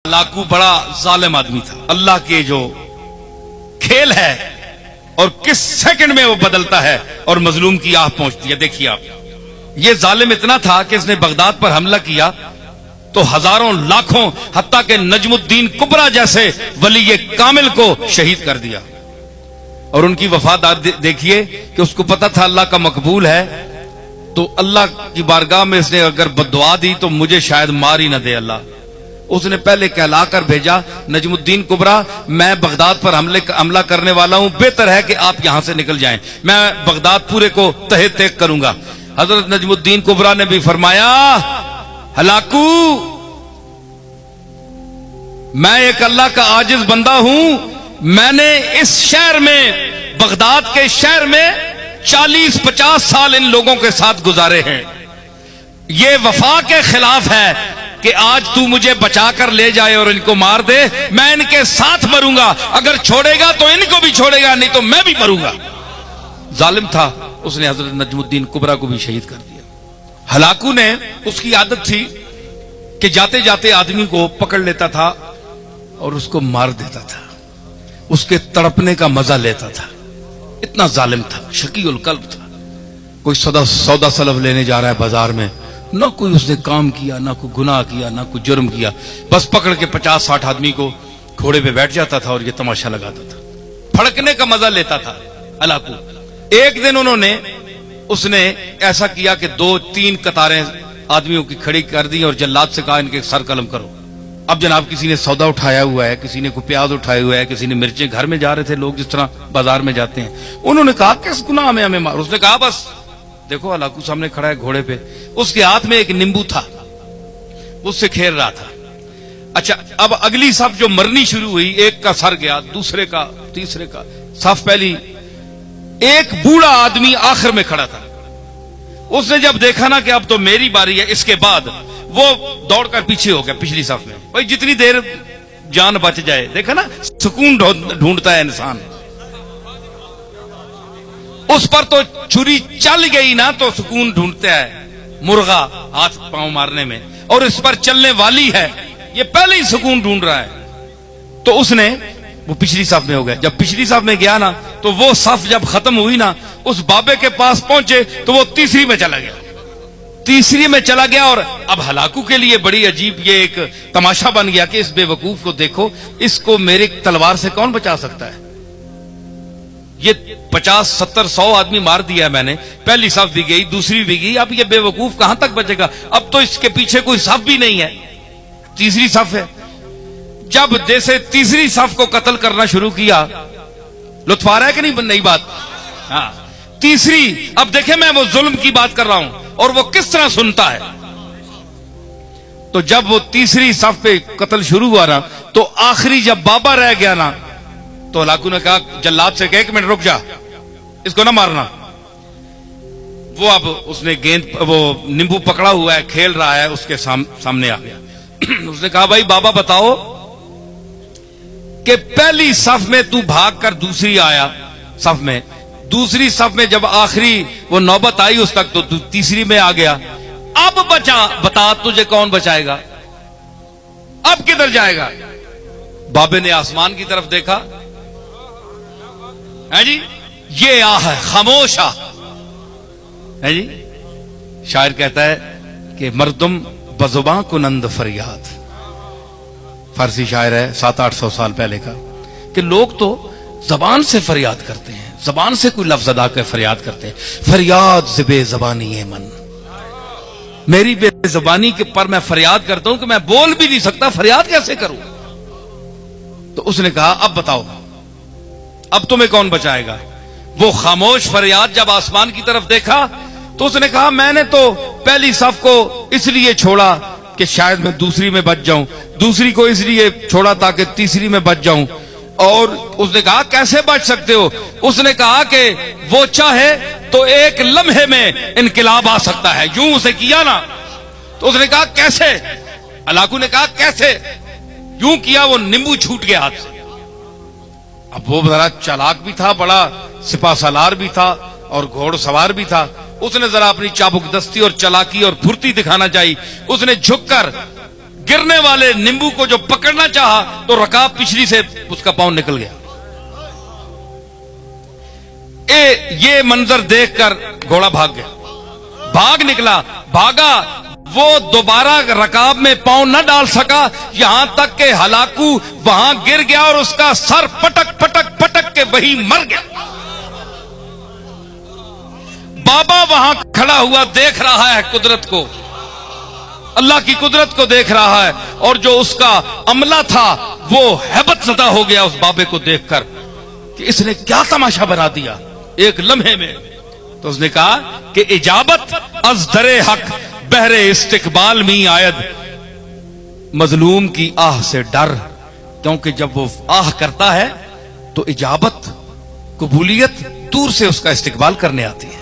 Hulagu बड़ा जालिम आदमी था। अल्लाह के जो खेल है और किस सेकंड में वो बदलता है और मजलूम की आह पहुंचती है। देखिए आप, ये जालिम इतना था कि इसने बगदाद पर हमला किया तो हजारों लाखों हत्ता के नजमुद्दीन कुबरा जैसे वली कामिल को शहीद कर दिया। और उनकी वफादार देखिए कि उसको पता था अल्लाह का मकबूल है, तो अल्लाह की बारगाह में इसने अगर बद्दुआ दी तो मुझे शायद मार ही ना दे अल्लाह। उसने पहले कहला कर भेजा, नजमुद्दीन कुबरा मैं बगदाद पर हमला करने वाला हूं, बेहतर है कि आप यहां से निकल जाएं, मैं बगदाद पूरे को तहे तेक करूंगा। हजरत नजमुद्दीन कुबरा ने भी फरमाया, हलाकू मैं एक अल्लाह का आजिज बंदा हूं, मैंने इस शहर में, बगदाद के शहर में 40-50 साल इन लोगों के साथ गुजारे हैं। ये वफा के खिलाफ है कि आज तू मुझे बचा कर ले जाए और इनको मार दे, मैं इनके साथ मरूंगा, अगर छोड़ेगा तो इनको भी छोड़ेगा, नहीं तो मैं भी मरूंगा। जालिम था, उसने हजरत नजमुद्दीन कुबरा को भी शहीद कर दिया। हलाकू ने, उसकी आदत थी कि जाते जाते आदमी को पकड़ लेता था और उसको मार देता था, उसके तड़पने का मजा लेता था। इतना जालिम था, शकीउल कल्ब था। कोई सौदा सलफ लेने जा रहा है बाजार में, ना कोई उसने काम किया, ना कोई गुनाह किया, ना कोई जुर्म किया, बस पकड़ के 50-60 आदमी को घोड़े पे बैठ जाता था और ये तमाशा लगाता था, फड़कने का मजा लेता था हलाकू। एक दिन उसने ऐसा किया कि 2-3 कतारें आदमियों की खड़ी कर दी और जल्लाद से कहा इनके सर कलम करो। अब जनाब किसी ने सौदा उठाया हुआ है, किसी ने कोई प्याज उठाया हुआ है, किसी ने मिर्चें, घर में जा रहे थे लोग जिस तरह बाजार में जाते हैं। उन्होंने कहा किस गुनाह में हमें मार, उसने कहा बस देखो हलाकू सामने खड़ा है घोड़े पे, उसके हाथ में एक नींबू था, उससे खेल रहा था। अच्छा, अब अगली सफ जो मरनी शुरू हुई, एक का सर गया, दूसरे का, तीसरे का, सफ पहली, एक बूढ़ा आदमी आखिर में खड़ा था। उसने जब देखा ना कि अब तो मेरी बारी है, इसके बाद वो दौड़कर पीछे हो गया पिछली सफ में। भाई जितनी देर जान बच जाए, देखा ना सुकून ढूंढता है इंसान, उस पर तो छुरी चल गई ना तो सुकून ढूंढता है मुर्गा हाथ पांव मारने में, और इस पर चलने वाली है, ये पहले ही सुकून ढूंढ रहा है। तो उसने, वो पिछली सफ में हो गया, जब पिछली सफ में गया ना तो वो सफ जब खत्म हुई ना, उस बाबे के पास पहुंचे तो वो तीसरी में चला गया, तीसरी में चला गया। और अब हलाकू के लिए बड़ी अजीब ये एक तमाशा बन गया कि इस बेवकूफ को देखो, इसको मेरे तलवार से कौन बचा सकता है। ये 50-70-100 आदमी मार दिया है मैंने, पहली सफ भी गई, दूसरी भी गई, अब ये बेवकूफ कहां तक बचेगा। अब तो इसके पीछे कोई सफ भी नहीं है, तीसरी सफ है। जब जैसे तीसरी सफ को कत्ल करना शुरू किया, लुत्फ आ रहा है कि नहीं नई बात। हाँ, तीसरी, अब देखे मैं वो जुल्म की बात कर रहा हूं और वो किस तरह सुनता है। तो जब वो तीसरी सफ पे कत्ल शुरू हुआ ना, तो आखिरी जब बाबा रह गया ना, तो हलाकू ने कहा जल्लाद से, 1 मिनट रुक जा, इसको ना मारना। वो अब उसने गेंद, वो नींबू पकड़ा हुआ है, खेल रहा है, उसके सामने आ गया। उसने कहा भाई बाबा बताओ कि पहली सफ में तू भाग कर दूसरी आया सफ में, दूसरी सफ में जब आखिरी वो नौबत आई उस तक तो तू तीसरी में आ गया, अब बता तुझे कौन बचाएगा, अब किधर जाएगा। बाबे ने आसमान की तरफ देखा, है जी, ये आह है, खामोश आह है जी। शायर कहता है कि मर्दुम बजुबां कुनंद फरियाद, फारसी शायर है 700-800 साल पहले का, कि लोग तो जबान से फरियाद करते हैं, जबान से कोई लफ्ज अदा कर फरियाद करते हैं। फरियाद से बेजबानी है मन, मेरी बेजबानी के पर मैं फरियाद करता हूं कि मैं बोल भी नहीं सकता, फरियाद कैसे करूं। तो उसने कहा अब बताओ, अब तुम्हें कौन बचाएगा। वो खामोश फरियाद जब आसमान की तरफ देखा तो उसने कहा मैंने तो पहली सफ को इसलिए छोड़ा कि शायद मैं दूसरी में बच जाऊं, दूसरी को इसलिए छोड़ा ताकि तीसरी में बच जाऊं। और उसने कहा कैसे बच सकते हो। उसने कहा कि वो चाहे तो एक लम्हे में इनकलाब आ सकता है, यूं उसे किया ना। तो उसने कहा कैसे, हलाकू ने कहा कैसे, यूं किया, वो नींबू छूट गया हाथ से। अब वो जरा चालाक भी था, बड़ा सिपा सालार भी था और घोड़सवार भी था, उसने जरा अपनी चाबुक दस्ती और चालाकी और फुर्ती दिखाना चाहिए। उसने झुककर गिरने वाले नींबू को जो पकड़ना चाहा तो रकाब पिछली से उसका पांव निकल गया। ये मंजर देखकर घोड़ा भाग गया, भाग निकला, भागा, वो दोबारा रकाब में पांव न डाल सका, यहां तक कि हलाकू वहां गिर गया और उसका सर पटक पटक पटक के वही मर गया। बाबा वहां खड़ा हुआ देख रहा है कुदरत को, अल्लाह की कुदरत को देख रहा है, और जो उसका अमला था वो हैबत ज़दा हो गया उस बाबे को देखकर कि इसने क्या तमाशा बना दिया एक लम्हे में। तो उसने कहा कि इजाबत अज दरे हक बहरे इस्तिकबाल में आयद, मजलूम की आह से डर, क्योंकि जब वो आह करता है तो इजाबत, कबूलियत दूर से उसका इस्तिकबाल करने आती है।